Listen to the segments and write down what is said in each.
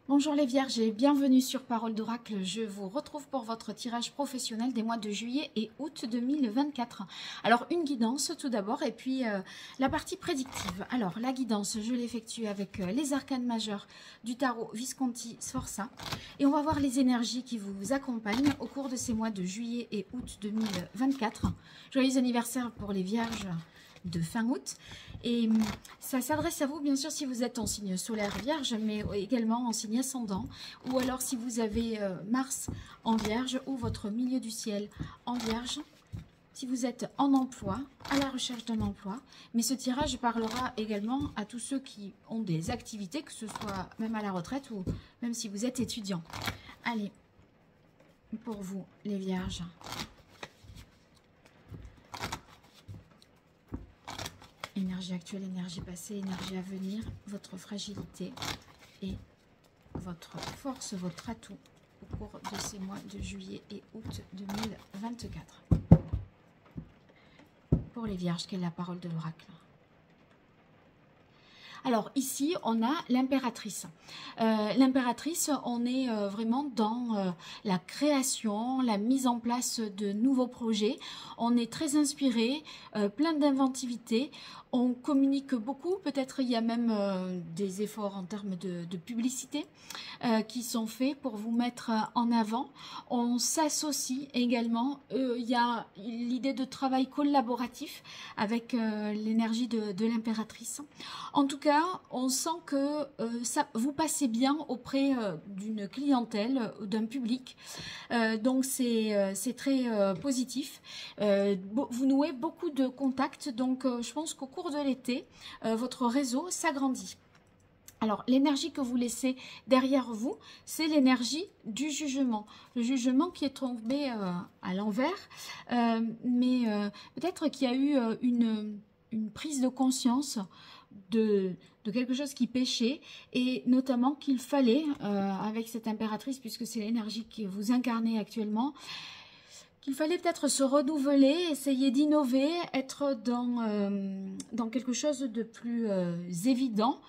Bonjour les Vierges et bienvenue sur Parole d'Oracle. Je vous retrouve pour votre tirage professionnel des mois de juillet et août 2024. Alors une guidance tout d'abord et puis la partie prédictive. Alors la guidance, je l'effectue avec les arcanes majeurs du tarot Visconti Sforza. Et on va voir les énergies qui vous accompagnent au cours de ces mois de juillet et août 2024. Joyeux anniversaire pour les Vierges de fin août. Et ça s'adresse à vous, bien sûr, si vous êtes en signe solaire vierge, mais également en signe ascendant, ou alors si vous avez Mars en vierge ou votre milieu du ciel en vierge, si vous êtes en emploi, à la recherche d'un emploi. Mais ce tirage parlera également à tous ceux qui ont des activités, que ce soit même à la retraite ou même si vous êtes étudiant. Allez, pour vous, les vierges. Énergie actuelle, énergie passée, énergie à venir, votre fragilité et votre force, votre atout au cours de ces mois de juillet et août 2024. Pour les Vierges, quelle est la parole de l'oracle? Alors ici, on a l'impératrice. L'impératrice, on est vraiment dans la création, la mise en place de nouveaux projets. On est très inspiré, plein d'inventivité. On communique beaucoup, peut-être il y a même des efforts en termes de publicité qui sont faits pour vous mettre en avant. On s'associe également. Il y a l'idée de travail collaboratif avec l'énergie de l'impératrice. En tout cas, on sent que vous passez bien auprès d'une clientèle, d'un public. Donc c'est très positif. Vous nouez beaucoup de contacts. Donc je pense qu'au cours de l'été, votre réseau s'agrandit. Alors, l'énergie que vous laissez derrière vous, c'est l'énergie du jugement. Le jugement qui est tombé à l'envers, mais peut-être qu'il y a eu une prise de conscience de quelque chose qui pêchait, et notamment qu'il fallait, avec cette impératrice, puisque c'est l'énergie que vous incarnez actuellement, qu'il fallait peut-être se renouveler, essayer d'innover, être dans quelque chose de plus évident,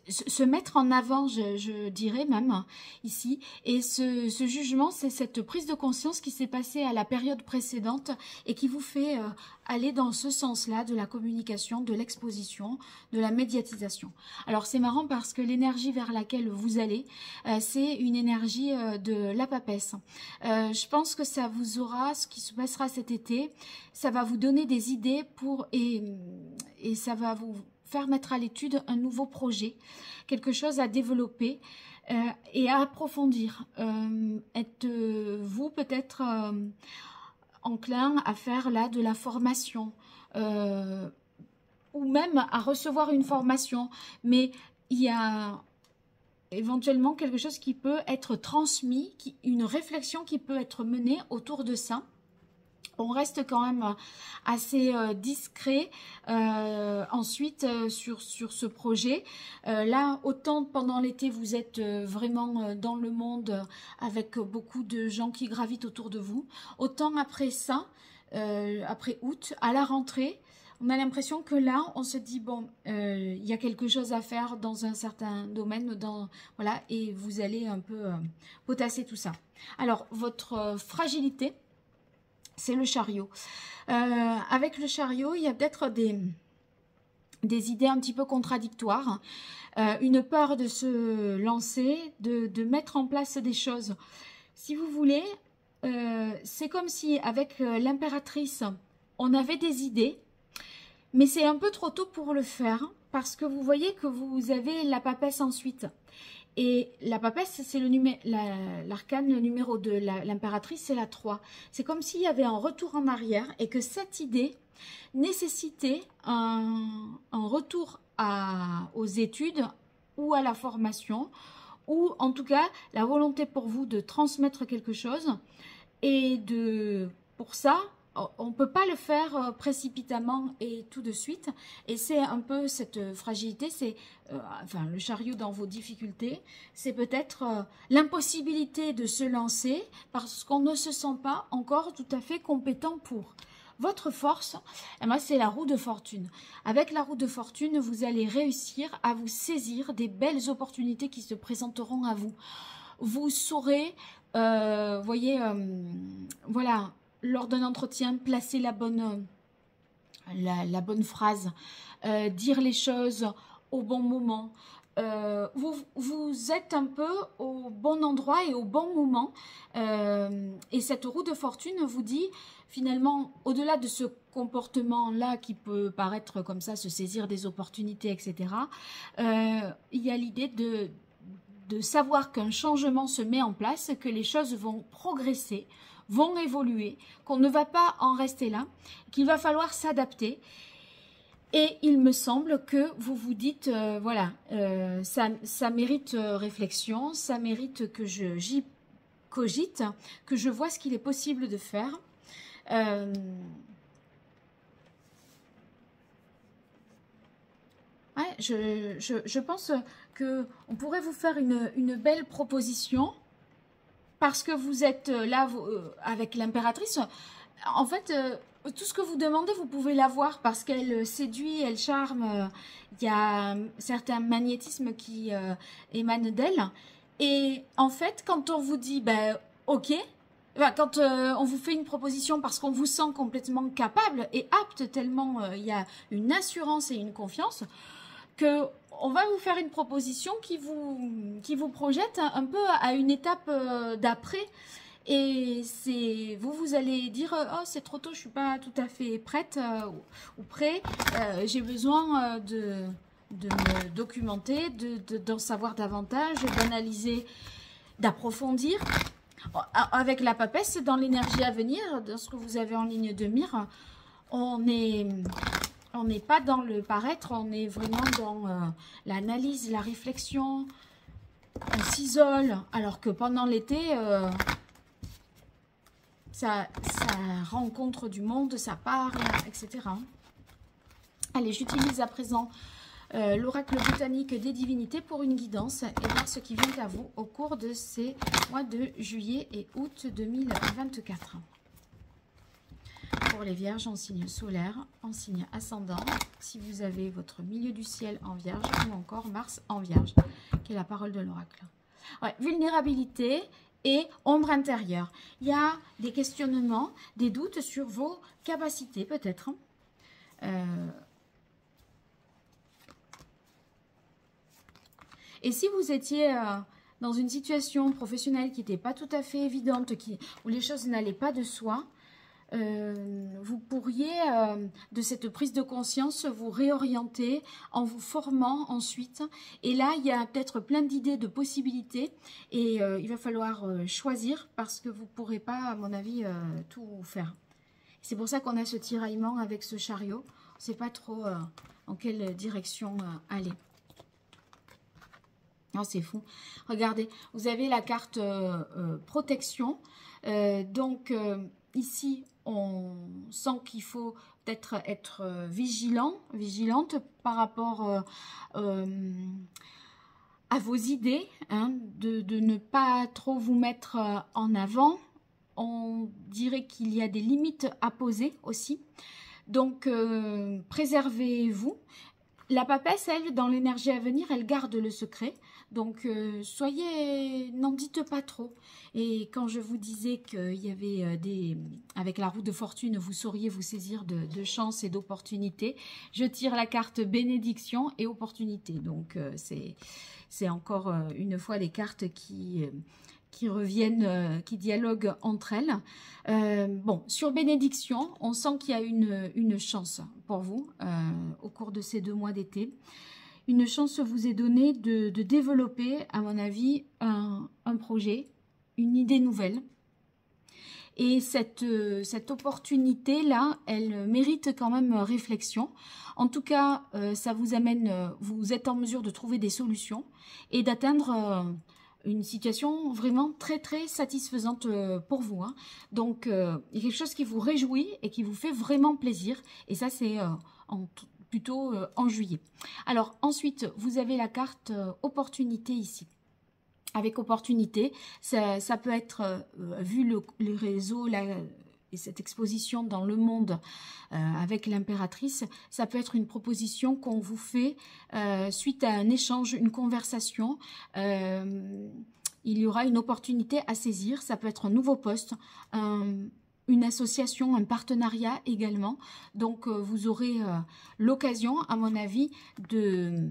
se mettre en avant, je dirais même, ici. Et ce jugement, c'est cette prise de conscience qui s'est passée à la période précédente et qui vous fait aller dans ce sens-là de la communication, de l'exposition, de la médiatisation. Alors, c'est marrant parce que l'énergie vers laquelle vous allez, c'est une énergie de la papesse. Je pense que ça vous aura, ce qui se passera cet été, ça va vous donner des idées et ça va vous faire mettre à l'étude un nouveau projet, quelque chose à développer et à approfondir. Êtes-vous peut-être enclin à faire là de la formation ou même à recevoir une formation, mais il y a éventuellement quelque chose qui peut être transmis, une réflexion qui peut être menée autour de ça. On reste quand même assez discret ensuite sur ce projet. Là, autant pendant l'été, vous êtes vraiment dans le monde avec beaucoup de gens qui gravitent autour de vous. Autant après ça, après août, à la rentrée, on a l'impression que là, on se dit, bon, il y a quelque chose à faire dans un certain domaine, voilà, et vous allez un peu potasser tout ça. Alors, votre fragilité, c'est le chariot. Avec le chariot, il y a peut-être des idées un petit peu contradictoires, une peur de se lancer, de mettre en place des choses. Si vous voulez, c'est comme si avec l'impératrice, on avait des idées, mais c'est un peu trop tôt pour le faire, parce que vous voyez que vous avez la papesse ensuite. Et la papesse, c'est l'arcane numéro 2, l'impératrice, c'est la 3. C'est comme s'il y avait un retour en arrière et que cette idée nécessitait un retour aux études ou à la formation, ou en tout cas la volonté pour vous de transmettre quelque chose. Et pour ça, on ne peut pas le faire précipitamment et tout de suite. Et c'est un peu cette fragilité, c'est enfin le chariot dans vos difficultés, c'est peut-être l'impossibilité de se lancer parce qu'on ne se sent pas encore tout à fait compétent pour. votre force, eh ben, c'est la roue de fortune. Avec la roue de fortune, vous allez réussir à vous saisir des belles opportunités qui se présenteront à vous. Vous saurez, voyez, voilà, lors d'un entretien, placer la bonne phrase, dire les choses au bon moment. Vous êtes un peu au bon endroit et au bon moment. Et cette roue de fortune vous dit, finalement, au-delà de ce comportement-là qui peut paraître comme ça, se saisir des opportunités, etc., il y a l'idée de savoir qu'un changement se met en place, que les choses vont progresser, vont évoluer, qu'on ne va pas en rester là, qu'il va falloir s'adapter. Et il me semble que vous vous dites, voilà, ça mérite réflexion, ça mérite que j'y cogite, que je vois ce qu'il est possible de faire. Ouais, je pense qu'on pourrait vous faire une belle proposition parce que vous êtes là avec l'impératrice. En fait, tout ce que vous demandez, vous pouvez l'avoir parce qu'elle séduit, elle charme. Il y a un certain magnétisme qui émane d'elle. Et en fait, quand on vous dit, ben, ok, enfin, quand on vous fait une proposition parce qu'on vous sent complètement capable et apte, tellement il y a une assurance et une confiance, que on va vous faire une proposition qui vous projette un peu à une étape d'après. Et c'est vous allez dire oh c'est trop tôt, je suis pas tout à fait prête ou prêt, j'ai besoin de me documenter, d'en savoir davantage, d'analyser, d'approfondir. Avec la papesse, dans l'énergie à venir, dans ce que vous avez en ligne de mire, on n'est pas dans le paraître, on est vraiment dans l'analyse, la réflexion. On s'isole, alors que pendant l'été, ça rencontre du monde, ça parle, etc. Allez, j'utilise à présent l'oracle botanique des divinités pour une guidance et voir ce qui vient à vous au cours de ces mois de juillet et août 2024. Pour les vierges en signe solaire, en signe ascendant, si vous avez votre milieu du ciel en vierge ou encore Mars en vierge, qui est la parole de l'oracle. Ouais, vulnérabilité et ombre intérieure. Il y a des questionnements, des doutes sur vos capacités peut-être. Et si vous étiez dans une situation professionnelle qui n'était pas tout à fait évidente, où les choses n'allaient pas de soi, vous pourriez, de cette prise de conscience, vous réorienter en vous formant ensuite. Et là, il y a peut-être plein d'idées, de possibilités. Et il va falloir choisir parce que vous ne pourrez pas, à mon avis, tout faire. C'est pour ça qu'on a ce tiraillement avec ce chariot. On ne sait pas trop en quelle direction aller. Oh, c'est fou. Regardez, vous avez la carte protection. Donc, ici, on sent qu'il faut peut-être être vigilante par rapport à vos idées, hein, de ne pas trop vous mettre en avant. On dirait qu'il y a des limites à poser aussi. Donc, préservez-vous. La papesse, elle, dans l'énergie à venir, elle garde le secret. Donc, n'en dites pas trop. Et quand je vous disais qu'il y avait avec la roue de fortune, vous sauriez vous saisir de chances et d'opportunités, je tire la carte bénédiction et opportunité. Donc, c'est encore une fois des cartes qui reviennent, qui dialoguent entre elles. Bon, sur bénédiction, on sent qu'il y a une chance pour vous au cours de ces 2 mois d'été. Une chance vous est donnée de développer, à mon avis, un projet, une idée nouvelle. Et cette opportunité-là, elle mérite quand même réflexion. En tout cas, ça vous amène, vous êtes en mesure de trouver des solutions et d'atteindre une situation vraiment très très satisfaisante pour vous. Hein. Donc, il y a quelque chose qui vous réjouit et qui vous fait vraiment plaisir. Et ça, c'est plutôt en juillet. Alors, ensuite, vous avez la carte opportunité ici. Avec opportunité, ça peut être, vu les réseaux, et cette exposition dans le monde avec l'impératrice, ça peut être une proposition qu'on vous fait suite à un échange, une conversation. Il y aura une opportunité à saisir, ça peut être un nouveau poste, une association, un partenariat également. Donc, vous aurez l'occasion, à mon avis, de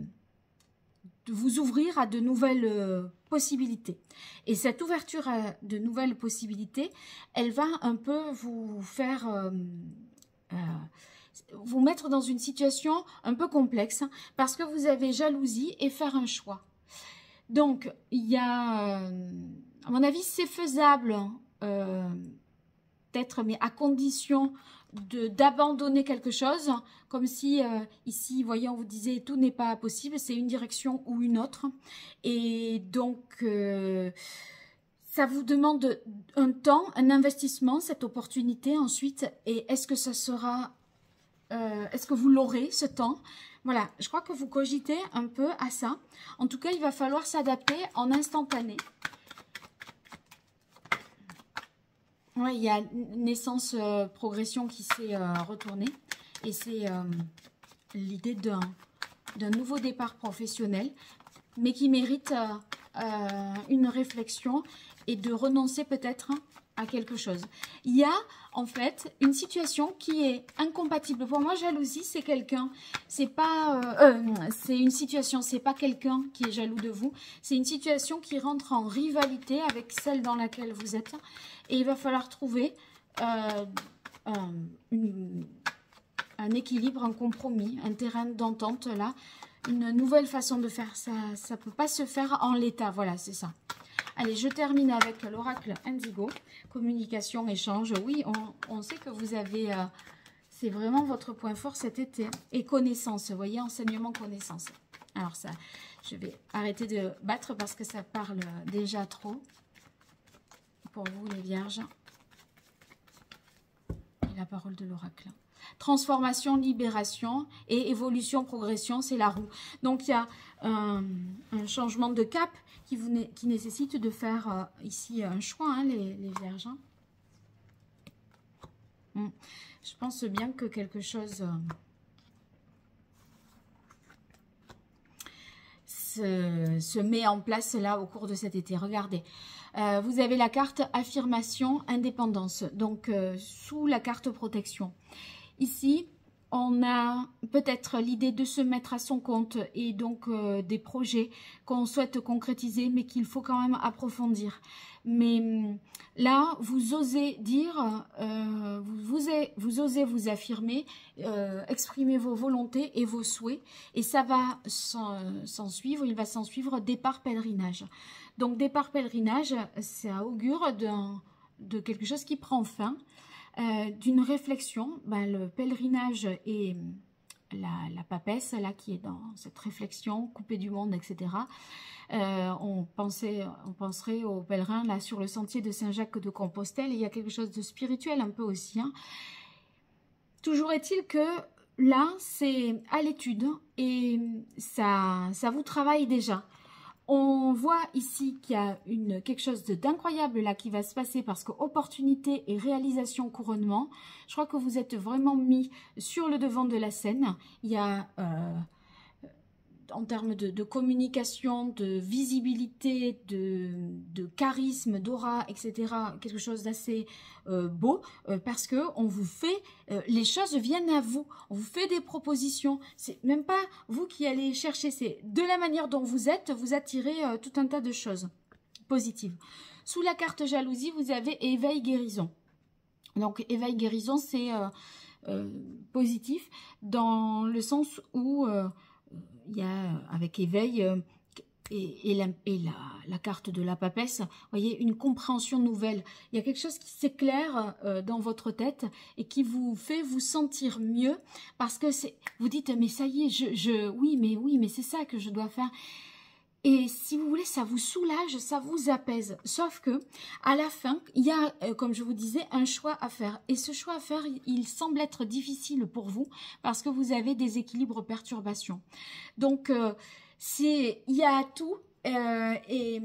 vous ouvrir à de nouvelles possibilités. Et cette ouverture à de nouvelles possibilités, elle va un peu vous faire... vous mettre dans une situation un peu complexe parce que vous avez jalousie et faire un choix. Donc, il y a... à mon avis, c'est faisable... peut-être, mais à condition d'abandonner quelque chose, comme si ici, voyez, on vous disait tout n'est pas possible, c'est une direction ou une autre. Et donc, ça vous demande un temps, un investissement, cette opportunité ensuite. Et est-ce que ça sera, est-ce que vous l'aurez ce temps? Voilà, je crois que vous cogitez un peu à ça. En tout cas, il va falloir s'adapter en instantané. Oui, il y a naissance, progression qui s'est retournée. Et c'est l'idée d'un nouveau départ professionnel, mais qui mérite une réflexion et de renoncer peut-être à quelque chose. Il y a en fait une situation qui est incompatible. Pour moi, jalousie, c'est quelqu'un, c'est pas, c'est une situation, c'est pas quelqu'un qui est jaloux de vous. C'est une situation qui rentre en rivalité avec celle dans laquelle vous êtes. Et il va falloir trouver un équilibre, un compromis, un terrain d'entente là, une nouvelle façon de faire. Ça ne peut pas se faire en l'état. Voilà, c'est ça. Allez, je termine avec l'oracle Indigo. Communication, échange. Oui, on sait que vous avez... c'est vraiment votre point fort cet été. Et connaissance, vous voyez, enseignement, connaissance. Alors ça, je vais arrêter de battre parce que ça parle déjà trop. Pour vous, les vierges. Et la parole de l'oracle. Transformation, libération et évolution, progression, c'est la roue. Donc, il y a un changement de cap qui nécessite de faire ici un choix, hein, les vierges. Je pense bien que quelque chose se met en place là au cours de cet été. Regardez. Vous avez la carte affirmation, indépendance, donc sous la carte protection. Ici, on a peut-être l'idée de se mettre à son compte et donc des projets qu'on souhaite concrétiser, mais qu'il faut quand même approfondir. Mais là, vous osez dire, vous osez vous affirmer, exprimer vos volontés et vos souhaits, et ça va s'en suivre, il va s'en suivre départ pèlerinage. Donc, départ pèlerinage, ça augure de quelque chose qui prend fin, d'une réflexion. Ben, le pèlerinage et la papesse, là, qui est dans cette réflexion, coupée du monde, etc. On penserait aux pèlerins, là, sur le sentier de Saint-Jacques de Compostelle. Il y a quelque chose de spirituel un peu aussi. Hein. Toujours est-il que là, c'est à l'étude et ça vous travaille déjà. On voit ici qu'il y a quelque chose d'incroyable là qui va se passer parce que opportunité et réalisation couronnement, je crois que vous êtes vraiment mis sur le devant de la scène. Il y a en termes de communication, de visibilité, de charisme, d'aura, etc. quelque chose d'assez beau parce que on vous fait, les choses viennent à vous, on vous fait des propositions. C'est même pas vous qui allez chercher, c'est de la manière dont vous êtes, vous attirez tout un tas de choses positives. Sous la carte jalousie, vous avez éveil guérison. Donc éveil guérison, c'est positif dans le sens où il y a avec éveil et la carte de la papesse, vous voyez, une compréhension nouvelle. Il y a quelque chose qui s'éclaire dans votre tête et qui vous fait vous sentir mieux parce que vous dites mais ça y est, oui mais c'est ça que je dois faire. Et si vous voulez, ça vous soulage, ça vous apaise. Sauf que à la fin, il y a, comme je vous disais, un choix à faire. Et ce choix à faire, il semble être difficile pour vous parce que vous avez des équilibres perturbations. Donc, il y a tout et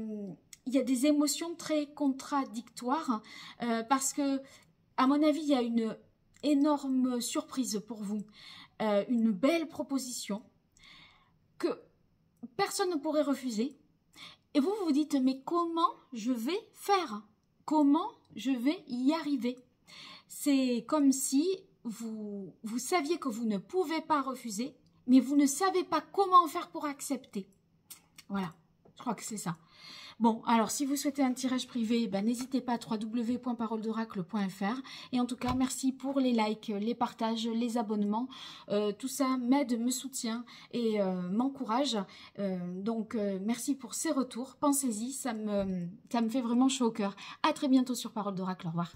il y a des émotions très contradictoires parce que À mon avis, il y a une énorme surprise pour vous, une belle proposition que personne ne pourrait refuser. Et vous vous dites, mais comment je vais faire? Comment je vais y arriver? C'est comme si vous saviez que vous ne pouvez pas refuser, mais vous ne savez pas comment faire pour accepter. Voilà, je crois que c'est ça. Bon, alors si vous souhaitez un tirage privé, ben, n'hésitez pas à www.paroledoracle.fr. Et en tout cas, merci pour les likes, les partages, les abonnements. Tout ça m'aide, me soutient et m'encourage. Donc, merci pour ces retours. Pensez-y, ça me fait vraiment chaud au cœur. À très bientôt sur Parole d'Oracle. Au revoir.